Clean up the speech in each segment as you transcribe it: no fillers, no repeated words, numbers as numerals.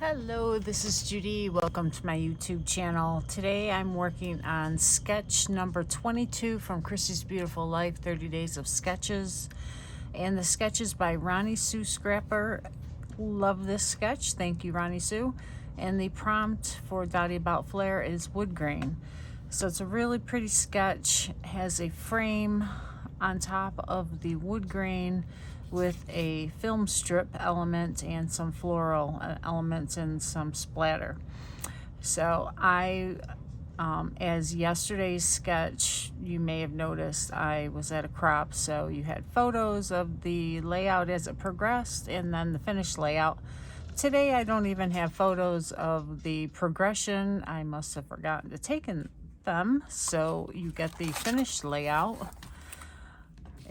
Hello, this is Judy. Welcome to my YouTube channel. Today I'm working on sketch number 22 from Chrissy's Beautiful Life, 30 Days of Sketches. And the sketch is by Ronnie Sue Scrapper. Love this sketch. Thank you, Ronnie Sue. And the prompt for Dottie About Flair is wood grain. So it's a really pretty sketch. It has a frame on top of the wood grain with a film strip element and some floral elements and some splatter. So as yesterday's sketch, you may have noticed I was at a crop, so you had photos of the layout as it progressed and then the finished layout. Today I don't even have photos of the progression. I must have forgotten to take them, so you get the finished layout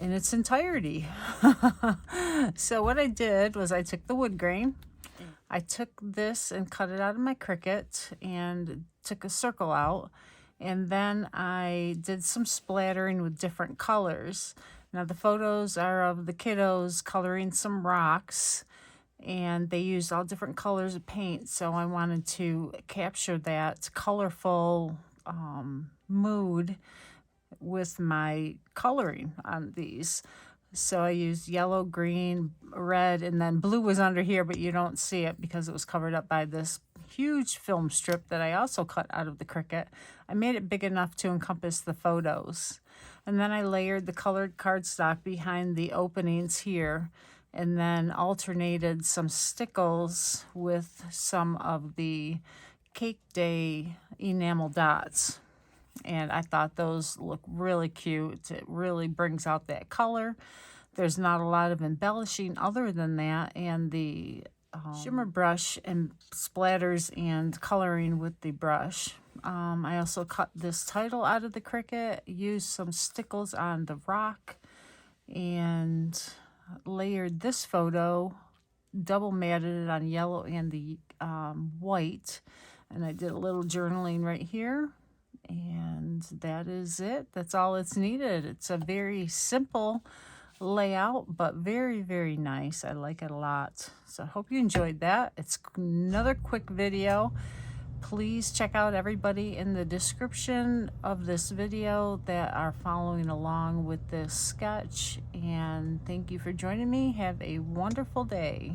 in its entirety. So what I did was I took the wood grain, I took this and cut it out of my Cricut and took a circle out, and then I did some splattering with different colors. Now the photos are of the kiddos coloring some rocks, and they used all different colors of paint, so I wanted to capture that colorful mood with my coloring on these. So I used yellow, green, red, and then blue was under here, but you don't see it because it was covered up by this huge film strip that I also cut out of the Cricut. I made it big enough to encompass the photos. And then I layered the colored cardstock behind the openings here, and then alternated some stickles with some of the Cake Day enamel dots. And I thought those look really cute. It really brings out that color. There's not a lot of embellishing other than that, and the shimmer brush and splatters and coloring with the brush. I also cut this title out of the Cricut, used some stickles on the rock, and layered this photo, double matted it on yellow and the white, and I did a little journaling right here. And that is it. That's all it's needed. It's a very simple layout, but very, very nice. I like it a lot. So I hope you enjoyed that. It's another quick video. Please check out everybody in the description of this video that are following along with this sketch. And thank you for joining me. Have a wonderful day.